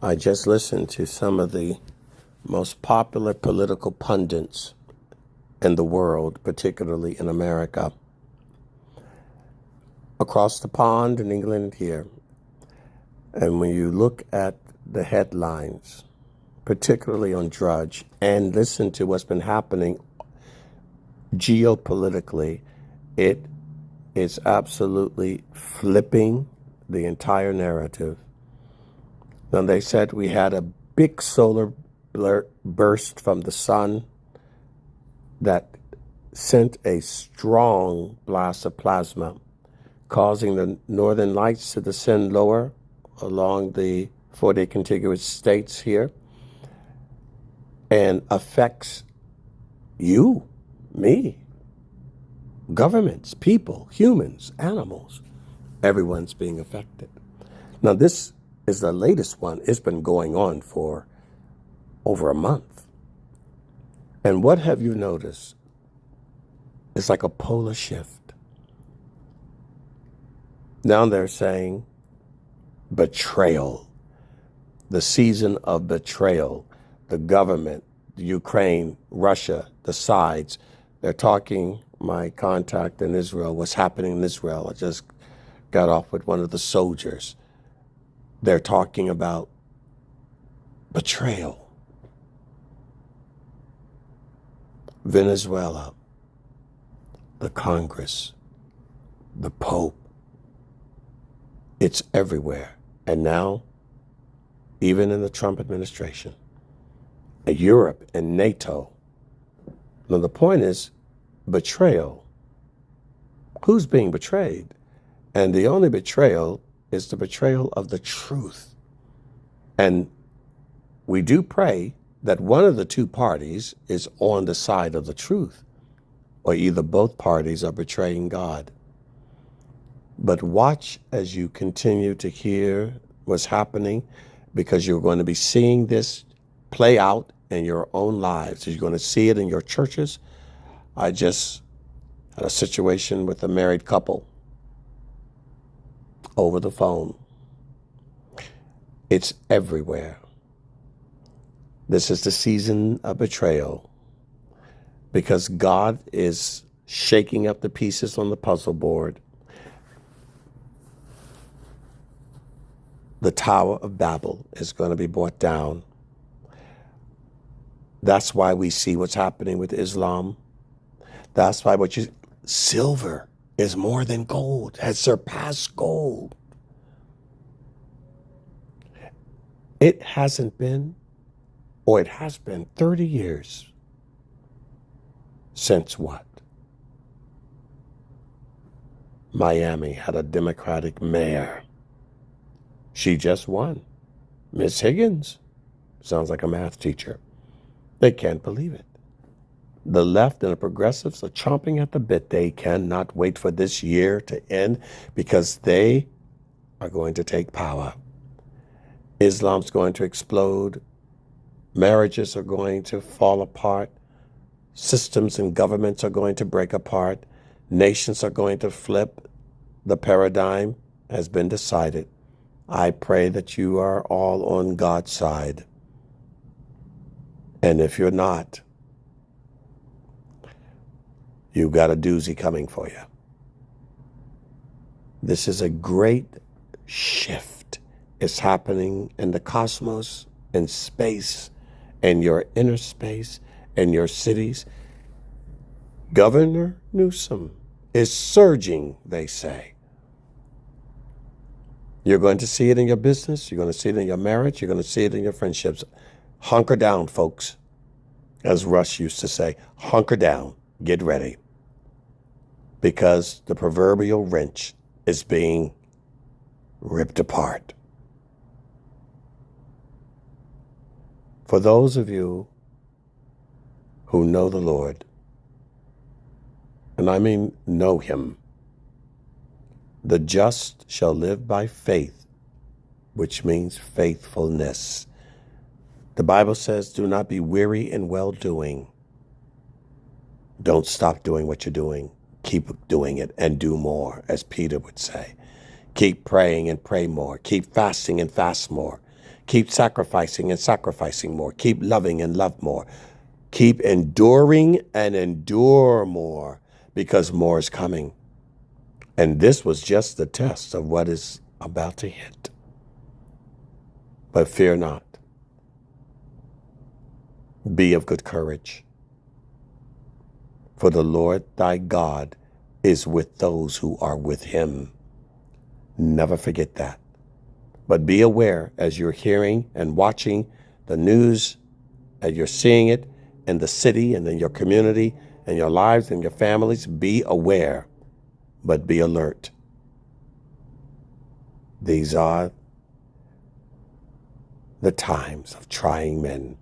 I just listened to some of the most popular political pundits in the world, particularly in America, across the pond in England here. And when you look at the headlines, particularly on Drudge, and listen to what's been happening geopolitically, it is absolutely flipping the entire narrative. Now, they said we had a big solar burst from the sun that sent a strong blast of plasma, causing the northern lights to descend lower along the 40 contiguous states here, and affects you, me, governments, people, humans, animals. Everyone's being affected. Now, this is the latest one. It's been going on for over a month. And what have you noticed? It's like a polar shift. Now they're saying betrayal, the season of betrayal, the government, the Ukraine, Russia, the sides. They're talking, my contact in Israel, what's happening in Israel. I just got off with one of the soldiers. They're talking about betrayal. Venezuela, the Congress, the Pope. It's everywhere. And now, even in the Trump administration, Europe and NATO. Now, the point is betrayal. Who's being betrayed? And the only betrayal is the betrayal of the truth. And we do pray that one of the two parties is on the side of the truth, or either both parties are betraying God. But watch as you continue to hear what's happening, because you're going to be seeing this play out in your own lives. You're going to see it in your churches. I just had a situation with a married couple over the phone. It's everywhere. This is the season of betrayal, because God is shaking up the pieces on the puzzle board. The Tower of Babel is going to be brought down. That's why we see what's happening with Islam. That's why silver is more than gold, has surpassed gold. It hasn't been, or it has been 30 years since what? Miami had a Democratic mayor. She just won. Miss Higgins. Sounds like a math teacher. They can't believe it. The left and the progressives are chomping at the bit. They cannot wait for this year to end, because they are going to take power. Islam's going to explode. Marriages are going to fall apart. Systems and governments are going to break apart. Nations are going to flip. The paradigm has been decided. I pray that you are all on God's side. And if you're not, you've got a doozy coming for you. This is a great shift. It's happening in the cosmos, in space, in your inner space, in your cities. Governor Newsom is surging, they say. You're going to see it in your business. You're going to see it in your marriage. You're going to see it in your friendships. Hunker down, folks. As Rush used to say, hunker down, get ready. Because the proverbial wrench is being ripped apart. For those of you who know the Lord, and I mean know him, the just shall live by faith, which means faithfulness. The Bible says, do not be weary in well-doing. Don't stop doing what you're doing. Keep doing it and do more, as Peter would say. Keep praying and pray more. Keep fasting and fast more. Keep sacrificing and sacrificing more. Keep loving and love more. Keep enduring and endure more, because more is coming. And this was just the test of what is about to hit. But fear not. Be of good courage. For the Lord thy God is with those who are with him. Never forget that. But be aware as you're hearing and watching the news, as you're seeing it in the city and in your community and your lives and your families, be aware, but be alert. These are the times of trying men.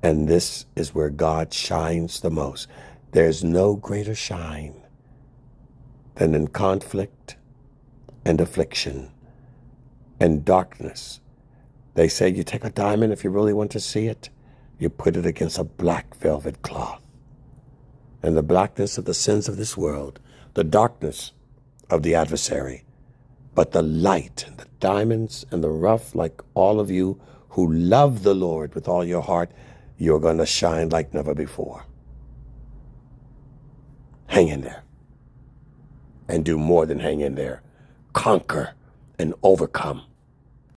And this is where God shines the most. There's no greater shine than in conflict and affliction and darkness. They say you take a diamond, if you really want to see it, you put it against a black velvet cloth. And the blackness of the sins of this world, the darkness of the adversary, but the light and the diamonds and the rough, like all of you who love the Lord with all your heart, you're going to shine like never before. Hang in there. And do more than hang in there. Conquer and overcome.